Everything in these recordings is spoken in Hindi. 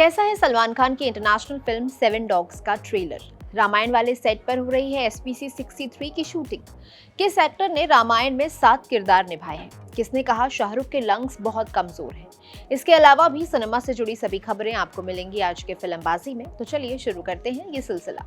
कैसा है सलमान खान की इंटरनेशनल फिल्म 7 डॉग्स का ट्रेलर। रामायण वाले सेट पर हो रही है SPC 63 की शूटिंग। किस एक्टर ने रामायण में 7 किरदार निभाए हैं? किसने कहा शाहरुख के लंग्स बहुत कमजोर हैं? इसके अलावा भी सिनेमा से जुड़ी सभी खबरें आपको मिलेंगी आज के फिल्मबाजी में। तो चलिए शुरू करते हैं ये सिलसिला।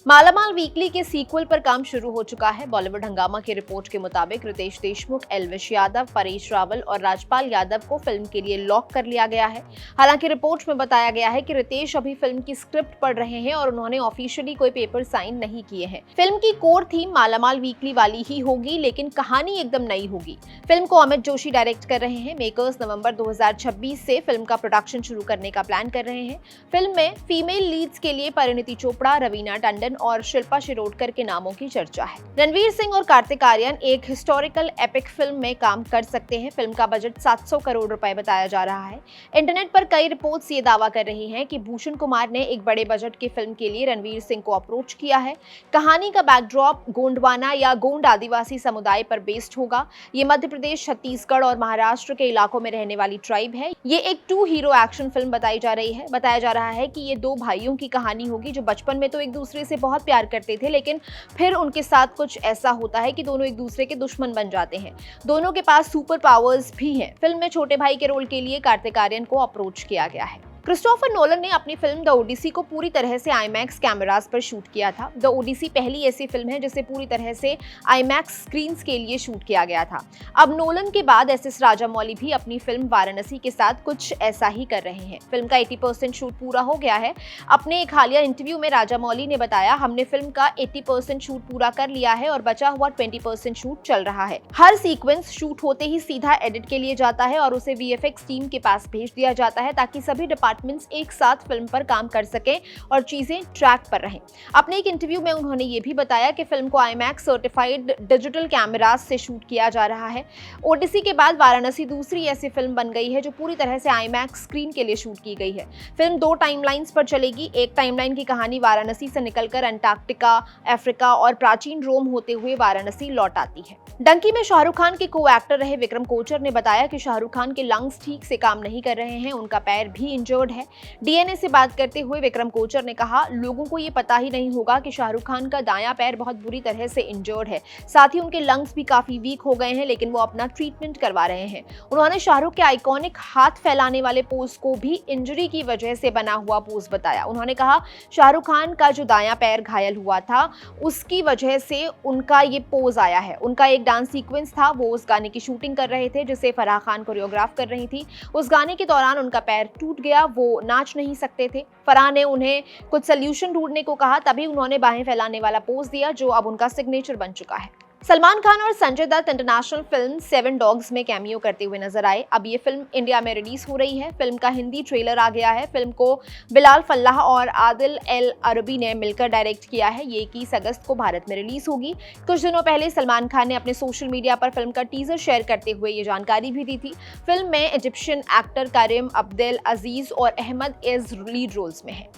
मालामाल वीकली के सीक्वल पर काम शुरू हो चुका है। बॉलीवुड हंगामा की रिपोर्ट के मुताबिक रितेश देशमुख, एल्विश यादव, परेश रावल और राजपाल यादव को फिल्म के लिए लॉक कर लिया गया है। हालांकि रिपोर्ट में बताया गया है कि रितेश अभी फिल्म की स्क्रिप्ट पढ़ रहे हैं और उन्होंने ऑफिशियली कोई पेपर साइन नहीं किए हैं। फिल्म की कोर थीम मालामाल वीकली वाली ही होगी, लेकिन कहानी एकदम नई होगी। फिल्म को अमित जोशी डायरेक्ट कर रहे हैं। मेकर्स नवंबर 2026 से फिल्म का प्रोडक्शन शुरू करने का प्लान कर रहे हैं। फिल्म में फीमेल लीड्स के लिए परिणीति चोपड़ा, रवीना टंडन और शिल्पा शिरोडकर के नामों की चर्चा है। रणवीर सिंह और कार्तिक आर्यन एक हिस्टोरिकल एपिक फिल्म में काम कर सकते हैं। फिल्म का बजट 700 करोड़ रुपए बताया जा रहा है। इंटरनेट पर कई रिपोर्ट्स ये दावा कर रही हैं कि भूषण कुमार ने एक बड़े बजट की फिल्म के लिए रणवीर सिंह को अप्रोच किया है। कहानी का बैकड्रॉप गोंडवाना या गोंड आदिवासी समुदाय पर बेस्ड होगा। ये मध्य प्रदेश, छत्तीसगढ़ और महाराष्ट्र के इलाकों में रहने वाली ट्राइब है। ये एक 2 हीरो एक्शन फिल्म बताई जा रही है। बताया जा रहा है कि ये 2 भाइयों की कहानी होगी जो बचपन में तो एक दूसरे से बहुत प्यार करते थे, लेकिन फिर उनके साथ कुछ ऐसा होता है कि दोनों एक दूसरे के दुश्मन बन जाते हैं। दोनों के पास सुपर पावर्स भी हैं। फिल्म में छोटे भाई के रोल के लिए कार्तिक आर्यन को अप्रोच किया गया है। क्रिस्टोफर नोलन ने अपनी फिल्म द ओडिसी को पूरी तरह से IMAX कैमरास पर शूट किया था। द ओडिसी पहली ऐसी फिल्म है जिसे पूरी तरह से IMAX स्क्रीन्स के लिए शूट किया गया था। अब नोलन के बाद SS राजामौली भी अपनी फिल्म वाराणसी के साथ कुछ ऐसा ही कर रहे हैं। फिल्म का 80% शूट पूरा हो गया है। अपने एक हालिया इंटरव्यू में राजामौली ने बताया, हमने फिल्म का 80% शूट पूरा कर लिया है और बचा हुआ 20% शूट चल रहा है। हर सीक्वेंस शूट होते ही सीधा एडिट के लिए जाता है और उसे VFX टीम के पास भेज दिया जाता है ताकि सभी एक साथ फिल्म पर काम कर सकें और चीजें ट्रैक पर रहें। अपने एक इंटरव्यू में उन्होंने ये भी बताया कि फिल्म को IMAX सर्टिफाइड डिजिटल कैमरास से शूट किया जा रहा है। ओडिसी के बाद वाराणसी दूसरी ऐसी फिल्म बन गई है जो पूरी तरह से IMAX स्क्रीन के लिए शूट की गई है। फिल्म 2 टाइमलाइंस पर चलेगी। एक टाइमलाइन की कहानी वाराणसी से निकलकर अंटार्कटिका, अफ्रीका और प्राचीन रोम होते हुए वाराणसी लौट आती है। डंकी में शाहरुख खान के को एक्टर रहे विक्रम कोचर ने बताया कि शाहरुख खान के लंग्स ठीक से काम नहीं कर रहे हैं, उनका पैर भी इंजर्ड है। DNA से बात करते हुए विक्रम कोचर ने कहा, लोगों को ये पता ही नहीं होगा कि शाहरुख खान का दायां पैर बहुत बुरी तरह से इंजर्ड है। साथ ही उनके लंग्स भी काफी वीक हो गए हैं, लेकिन वो अपना ट्रीटमेंट करवा रहे हैं। उन्होंने शाहरुख के आइकॉनिक हाथ फैलाने वाले पोज को भी इंजरी की वजह से बना हुआ पोज बताया। उन्होंने कहा, शाहरुख खान का जो दायां पैर घायल हुआ था उसकी वजह से उनका ये पोज आया है। उनका एक डांस सीक्वेंस था, वो उस गाने की शूटिंग कर रहे थे जिसे फराह खान कोरियोग्राफ कर रही थी। उस गाने के दौरान उनका पैर टूट गया, वो नाच नहीं सकते थे। फराह ने उन्हें कुछ सॉल्यूशन ढूंढने को कहा, तभी उन्होंने बाहें फैलाने वाला पोज दिया जो अब उनका सिग्नेचर बन चुका है। सलमान खान और Sanjay Dutt international film 7 dogs में कैमियो करते हुए नजर आए। अब ये फिल्म इंडिया में रिलीज हो रही है। फिल्म का हिंदी ट्रेलर आ गया है। फिल्म को बिलाल फल्लाह और आदिल एल अरबी ने मिलकर डायरेक्ट किया है। ये 21 अगस्त को भारत में रिलीज होगी। कुछ दिनों पहले सलमान खान ने अपने सोशल मीडिया पर फिल्म का टीजर शेयर करते हुए ये जानकारी भी दी थी। फिल्म में इजिप्शियन एक्टर करीम अब्देल अजीज और अहमद एज लीड रोल्स में है।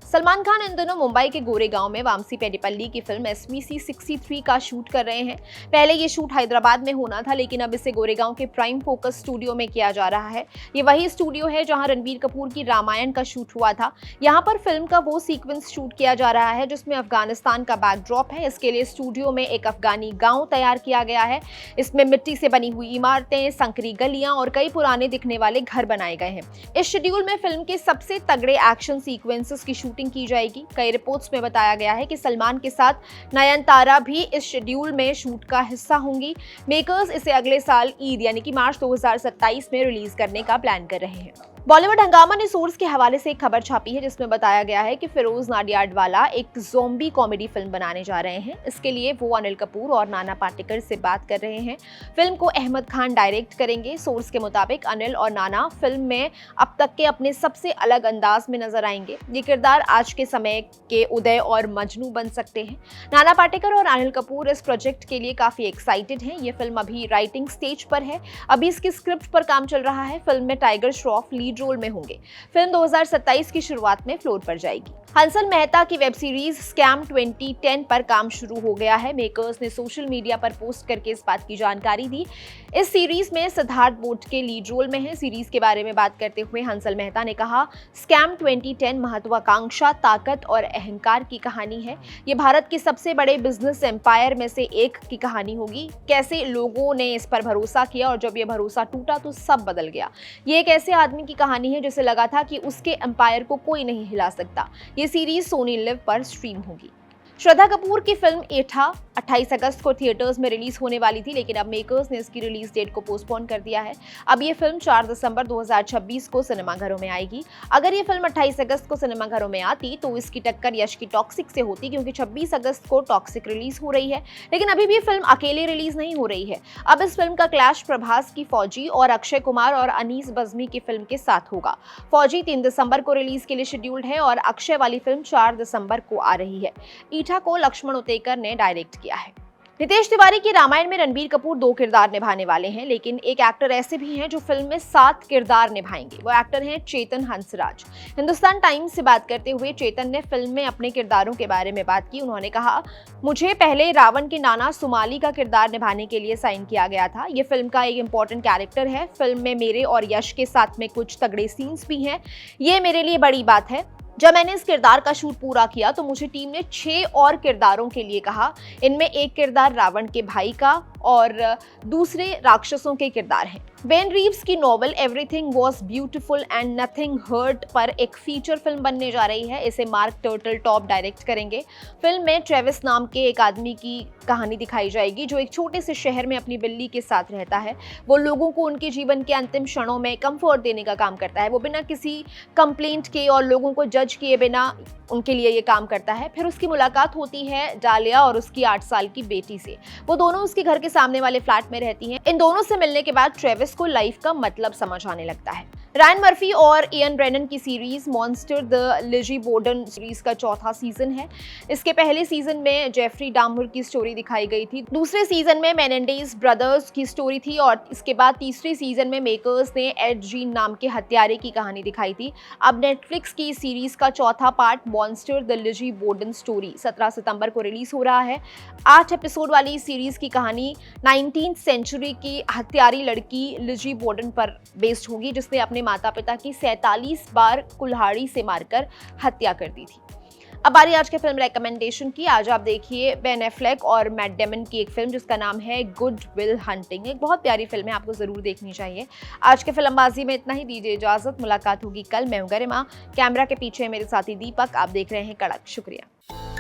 सलमान खान इन दिनों मुंबई के गोरेगांव में वामसी पेडिपल्ली की फिल्म SPC 63 का शूट कर रहे हैं। पहले ये शूट हैदराबाद में होना था, लेकिन अब इसे गोरेगांव के प्राइम फोकस स्टूडियो में किया जा रहा है। ये वही स्टूडियो है जहां रणबीर कपूर की रामायण का शूट हुआ था। यहाँ पर फिल्म का वो सीक्वेंस शूट किया जा रहा है जिसमें अफगानिस्तान का बैकड्रॉप है। इसके लिए स्टूडियो में एक अफगानी गाँव तैयार किया गया है। इसमें मिट्टी से बनी हुई इमारतें, संकरी गलियां और कई पुराने दिखने वाले घर बनाए गए हैं। इस शेड्यूल में फिल्म के सबसे तगड़े एक्शन सीक्वेंसेस की शूटिंग की जाएगी। कई रिपोर्ट्स में बताया गया है कि सलमान के साथ नयनतारा भी इस शेड्यूल में शूट का हिस्सा होंगी। मेकर्स इसे अगले साल ईद यानी कि मार्च 2027 में रिलीज करने का प्लान कर रहे हैं। बॉलीवुड हंगामा ने सोर्स के हवाले से एक खबर छापी है जिसमें बताया गया है कि फिरोज नाडियाडवाला एक ज़ॉम्बी कॉमेडी फिल्म बनाने जा रहे हैं। इसके लिए वो अनिल कपूर और नाना पाटेकर से बात कर रहे हैं। फिल्म को अहमद खान डायरेक्ट करेंगे। सोर्स के मुताबिक अनिल और नाना फिल्म में अब तक के अपने सबसे अलग अंदाज में नजर आएंगे। ये किरदार आज के समय के उदय और मजनू बन सकते हैं। नाना पाटेकर और अनिल कपूर इस प्रोजेक्ट के लिए काफी एक्साइटेड हैं। ये फिल्म अभी राइटिंग स्टेज पर है। अभी इसकी स्क्रिप्ट पर काम चल रहा है। फिल्म में Tiger Shroff lead lead role में होंगे। फिल्म 2027 की शुरुआत में फ्लोर पर जाएगी। हंसल मेहता की वेब सीरीज स्कैम 2010 पर काम शुरू हो गया है। मेकर्स ने सोशल मीडिया पर पोस्ट करके इस बात की जानकारी दी। इस सीरीज में सिद्धार्थ बोटके लीड रोल में है। सीरीज के बारे में बात करते हुए हंसल मेहता ने कहा, स्कैम 2010 महत्वाकांक्षा, ताकत और अहंकार की कहानी है। ये भारत के सबसे बड़े बिजनेस एम्पायर में से एक की कहानी होगी। कैसे लोगों ने इस पर भरोसा किया और जब ये भरोसा टूटा तो सब बदल गया। ये एक ऐसे आदमी की कहानी है जिसे लगा था कि उसके एम्पायर को कोई नहीं हिला सकता। ये सीरीज सोनी लिव पर स्ट्रीम होगी। श्रद्धा कपूर की फिल्म एठा 28 अगस्त को थिएटर्स में रिलीज होने वाली थी, लेकिन अब मेकर्स ने इसकी रिलीज डेट को पोस्टपोन कर दिया है। अब ये फिल्म 4 दिसंबर 2026 को सिनेमाघरों में आएगी। अगर ये फिल्म 28 अगस्त को सिनेमाघरों में आती तो इसकी टक्कर यश की टॉक्सिक से होती, क्योंकि 26 अगस्त को टॉक्सिक रिलीज हो रही है। लेकिन अभी भी फिल्म अकेले रिलीज नहीं हो रही है। अब इस फिल्म का क्लैश प्रभास की फौजी और अक्षय कुमार और अनीस बज्मी की फिल्म के साथ होगा। फौजी 3 दिसंबर को रिलीज के लिए शेड्यूल्ड है और अक्षय वाली फिल्म 4 दिसंबर को आ रही है। ईठा को लक्ष्मण उतेकर ने डायरेक्ट किया है। नितेश तिवारी की रामायण में रणबीर कपूर 2 किरदार निभाने वाले हैं, लेकिन एक एक्टर ऐसे भी हैं जो फिल्म में 7 किरदार निभाएंगे। वो एक्टर हैं चेतन हंसराज। हिंदुस्तान टाइम्स से बात करते हुए चेतन ने फिल्म में अपने किरदारों के बारे में बात की। उन्होंने कहा, मुझे पहले रावण के नाना सुमाली का किरदार निभाने के लिए साइन किया गया था। ये फिल्म का एक इंपॉर्टेंट कैरेक्टर है। फिल्म में मेरे और यश के साथ में कुछ तगड़े सीन्स भी हैं। ये मेरे लिए बड़ी बात है। जब मैंने इस किरदार का शूट पूरा किया तो मुझे टीम ने 6 और किरदारों के लिए कहा। इनमें एक किरदार रावण के भाई का और दूसरे राक्षसों के किरदार हैं। बेन रीव्स की novel everything was beautiful and nothing hurt पर एक फीचर फिल्म बनने जा रही है। इसे मार्क टर्टल टॉप डायरेक्ट करेंगे। फिल्म में ट्रेविस नाम के एक आदमी की कहानी दिखाई जाएगी जो एक छोटे से शहर में अपनी बिल्ली के साथ रहता है। वो लोगों को उनके जीवन के अंतिम क्षणों में कंफर्ट देने का काम करता है। वो बिना किसी कंप्लेंट के और लोगों को जज किए बिना उनके लिए ये काम करता है। फिर उसकी मुलाकात होती है डालिया और उसकी 8 साल की बेटी से। वो दोनों उसके घर के सामने वाले फ्लैट में रहती हैं। इन दोनों से मिलने के बाद ट्रेविस को लाइफ का मतलब समझ आने लगता है। रायन मर्फी और इयन ब्रेनन की series Monster the Lizzie Borden series का 4था सीजन है। इसके पहले सीजन में जेफरी डामर की स्टोरी दिखाई गई थी। दूसरे सीजन में मेनेंडेज ब्रदर्स की स्टोरी थी और इसके बाद तीसरे सीजन में मेकर्स ने एड जीन नाम के हत्यारे की कहानी दिखाई थी। अब नेटफ्लिक्स की सीरीज का 4था part Monster the Lizzie Borden story 17 सितंबर को रिलीज हो रहा है। 8 एपिसोड वाली इस सीरीज की कहानी 19th सेंचुरी की हत्यारी लड़की लिजी बोर्डन पर बेस्ड होगी, जिसने अपने माता पिता की 47 बार कुल्हाड़ी से मारकर हत्या कर दी थी। अब बारी आज के फिल्म रेकमेंडेशन की। आज आप देखिए बेन एफ्लेक और मैट डेमन की एक फिल्म जिसका नाम है गुड विल हंटिंग। एक बहुत प्यारी फिल्म है, आपको जरूर देखनी चाहिए। आज के फिल्मबाजी में इतना ही, दीजिए इजाजत। मुलाकात होगी कल। मैं हूं गरिमा, कैमरा के पीछे मेरे साथी दीपक। आप देख रहे हैं कड़क। शुक्रिया।